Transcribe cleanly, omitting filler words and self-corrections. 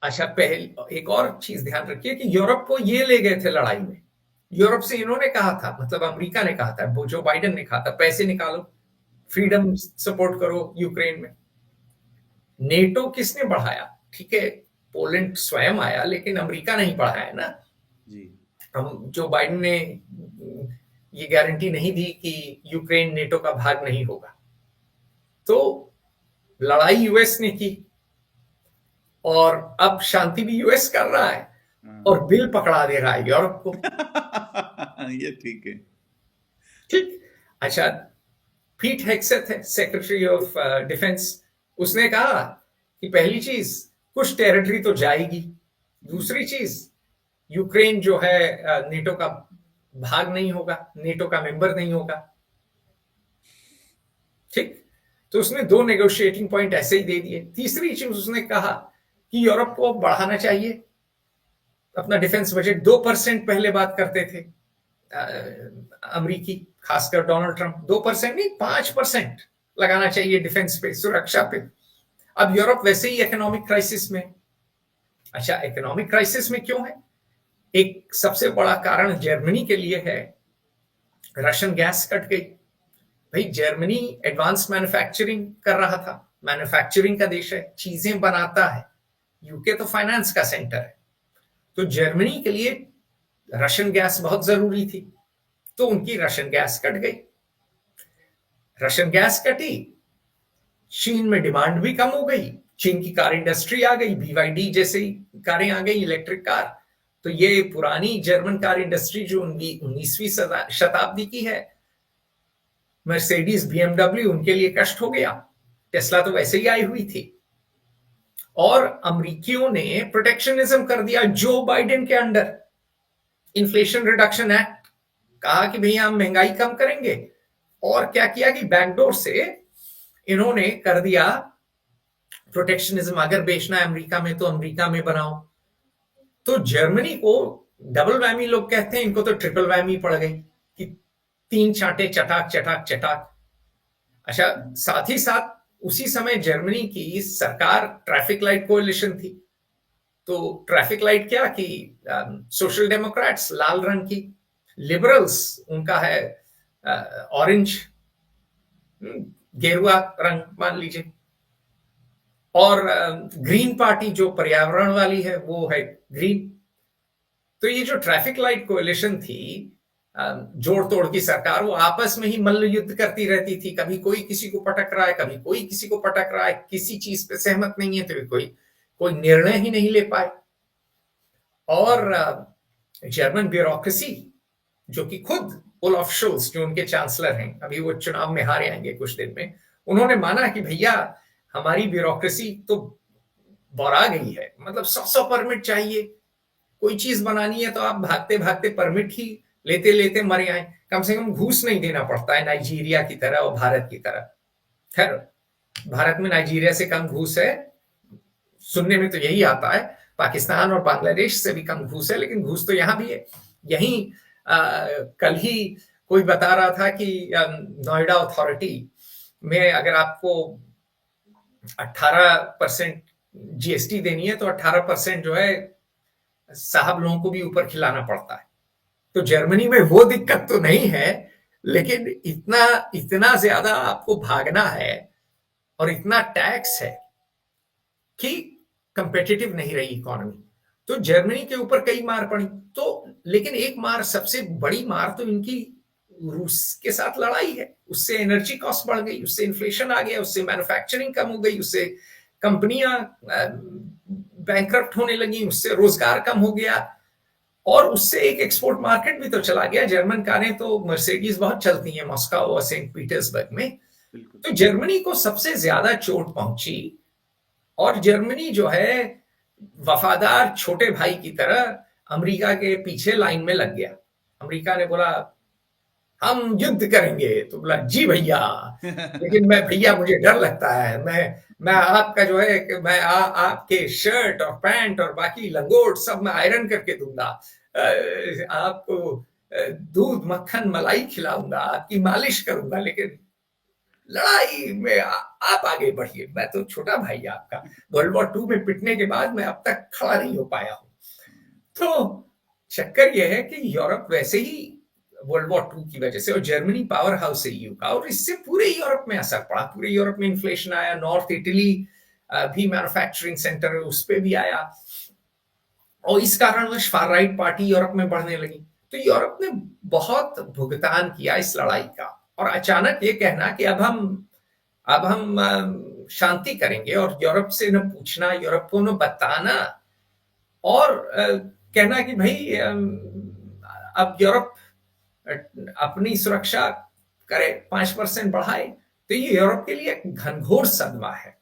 अच्छा, पहले एक और चीज ध्यान रखिए कि यूरोप को ये ले गए थे लड़ाई में। यूरोप से इन्होंने कहा था, मतलब अमेरिका ने कहा था, वो जो बाइडेन ने कहा था, पैसे निकालो, फ्रीडम सपोर्ट करो यूक्रेन में। नेटो किसने बढ़ाया? ठीक है, पोलैंड स्वयं आया, लेकिन अमेरिका नहीं बढ़ाया ना। जी। हम जो बाइडेन ने ये गारंटी नहीं दी कि यूक्रेन नेटो का भाग नहीं होगा। तो लड़ाई यूएस ने की, और अब शांति भी यूएस कर रहा है, और हाँ। बिल पकड़ा दे रहा है यूरोप को। ये ठीक है। ठीक। अच्छा, पीट हेग्सेथ है सेक्रेटरी ऑफ डिफेंस, उसने कहा कि पहली चीज, कुछ टेरिटरी तो जाएगी। दूसरी चीज, यूक्रेन जो है नेटो का भाग नहीं होगा, नेटो का मेंबर नहीं होगा। ठीक। तो उसने दो नेगोशिएटिंग पॉइंट ऐसे ही दे दिए। तीसरी चीज उसने कहा कि यूरोप को बढ़ाना चाहिए अपना डिफेंस बजट। 2% पहले बात करते थे अमरीकी, खासकर डोनाल्ड ट्रंप। 2% नहीं, 5% लगाना चाहिए डिफेंस पे, सुरक्षा पे। अब यूरोप वैसे ही इकोनॉमिक क्राइसिस में। अच्छा, इकोनॉमिक क्राइसिस में क्यों है? एक सबसे बड़ा कारण जर्मनी के लिए है, रशियन गैस कट गई। भाई, जर्मनी एडवांस मैन्युफैक्चरिंग कर रहा था, मैन्युफैक्चरिंग का देश है, चीजें बनाता है। यूके तो फाइनेंस का सेंटर है। तो जर्मनी के लिए रशियन गैस बहुत जरूरी थी, तो उनकी रशियन गैस कट गई। रशियन गैस कटी, चीन में डिमांड भी कम हो गई, चीन की कार इंडस्ट्री आ गई, बीवाईडी जैसी कारें आ गई, इलेक्ट्रिक कार। तो ये पुरानी जर्मन कार इंडस्ट्री जो उनकी 19वीं शताब्दी की है, मर्सिडीज, बीएमडब्ल्यू, उनके लिए कष्ट हो गया। टेस्ला तो वैसे ही आई हुई थी। और अमरीकियों ने प्रोटेक्शनिज्म कर दिया जो बाइडेन के अंडर, इन्फ्लेशन रिडक्शन एक्ट, कहा कि भैया हम महंगाई कम करेंगे। और क्या किया कि बैकडोर से इन्होंने कर दिया प्रोटेक्शनिज्म, अगर बेचना है अमेरिका में तो अमेरिका में बनाओ। तो जर्मनी को डबल वैमी लोग कहते हैं, इनको तो ट्रिपल वैमी पड़ गई कि तीन चांटे चटाक चटाक चटाक। अच्छा, साथ ही साथ उसी समय जर्मनी की सरकार ट्रैफिक लाइट कोalition थी। तो ट्रैफिक लाइट क्या कि सोशल डेमोक्रेट्स लाल रंग की, लिबरल्स उनका है ऑरेंज, गेरुआ रंग मान लीजिए, और ग्रीन पार्टी जो पर्यावरण वाली है वो है ग्रीन। तो ये जो ट्रैफिक लाइट कोalition थी, जोड़ तोड़ की सरकार, वो आपस में ही मल्ल युद्ध करती रहती थी। कभी कोई किसी को पटक रहा है, कभी कोई किसी को पटक रहा है, किसी चीज पे सहमत नहीं है, तो कोई कोई निर्णय ही नहीं ले पाए। और जर्मन ब्यूरोक्रेसी, जो कि खुद ओलाफ शोल्स जो उनके चांसलर हैं, अभी वो चुनाव में हारे आएंगे कुछ दिन में, उन्होंने माना कि भैया हमारी ब्यूरोक्रेसी तो बौरा गई है, मतलब 100 परमिट चाहिए। कोई चीज बनानी है तो आप भागते भागते परमिट ही लेते लेते मर आए। कम से कम घूस नहीं देना पड़ता है नाइजीरिया की तरह और भारत की तरह। खैर, भारत में नाइजीरिया से कम घूस है, सुनने में तो यही आता है। पाकिस्तान और बांग्लादेश से भी कम घूस है, लेकिन घूस तो यहां भी है। यही कल ही कोई बता रहा था कि नोएडा अथॉरिटी में अगर आपको 18% जीएसटी देनी है, तो 18% जो है साहब लोगों को भी ऊपर खिलाना पड़ता है। तो जर्मनी में वो दिक्कत तो नहीं है, लेकिन इतना इतना ज्यादा आपको भागना है और इतना टैक्स है कि कंपेटिटिव नहीं रही इकोनॉमी। तो जर्मनी के ऊपर कई मार पड़ी। तो लेकिन एक मार, सबसे बड़ी मार तो इनकी रूस के साथ लड़ाई है। उससे एनर्जी कॉस्ट बढ़ गई, उससे इन्फ्लेशन आ गया, उससे मैन्युफैक्चरिंग कम हो गई, उससे कंपनियां बैंकरप्ट होने लगी, उससे रोजगार कम हो गया, और उससे एक एक्सपोर्ट मार्केट भी तो चला गया। जर्मन कारें तो मर्सिडीज बहुत चलती हैं मॉस्को और सेंट पीटर्सबर्ग में। बिल्कुल। तो जर्मनी को सबसे ज्यादा चोट पहुंची, और जर्मनी जो है वफादार छोटे भाई की तरह अमेरिका के पीछे लाइन में लग गया। अमेरिका ने बोला हम युद्ध करेंगे, तो बोला जी भैया, लेकिन मैं भैया मुझे डर लगता है, मैं आपका जो है कि मैं आपके शर्ट और पैंट और बाकी लंगोट सब मैं आयरन करके दूंगा, आपको दूध मक्खन मलाई खिलाऊंगा, आपकी मालिश करूंगा, लेकिन लड़ाई में आप आगे बढ़िए, मैं तो छोटा भाई आपका, वर्ल्ड वॉर टू में पिटने के बाद मैं अब तक खड़ा नहीं हो पाया हूं। तो चक्कर यह है कि यूरोप वैसे ही वर्ल्ड वॉर टू की वजह से, और जर्मनी पावर हाउस है ईयू का, और इससे पूरे यूरोप में असर पड़ा, पूरे यूरोप में इन्फ्लेशन आया, नॉर्थ इटली भी मैन्युफैक्चरिंग सेंटर है, उस पर भी आया, और इस कारणवश फार राइट पार्टी यूरोप में बढ़ने लगी। तो यूरोप ने बहुत भुगतान किया इस लड़ाई का, और अचानक ये कहना कि अब हम शांति करेंगे, और यूरोप से न पूछना, यूरोप को न बताना, और कहना कि भाई अब यूरोप अपनी सुरक्षा करे, 5% बढ़ाए, तो ये यूरोप के लिए एक घनघोर सदमा है।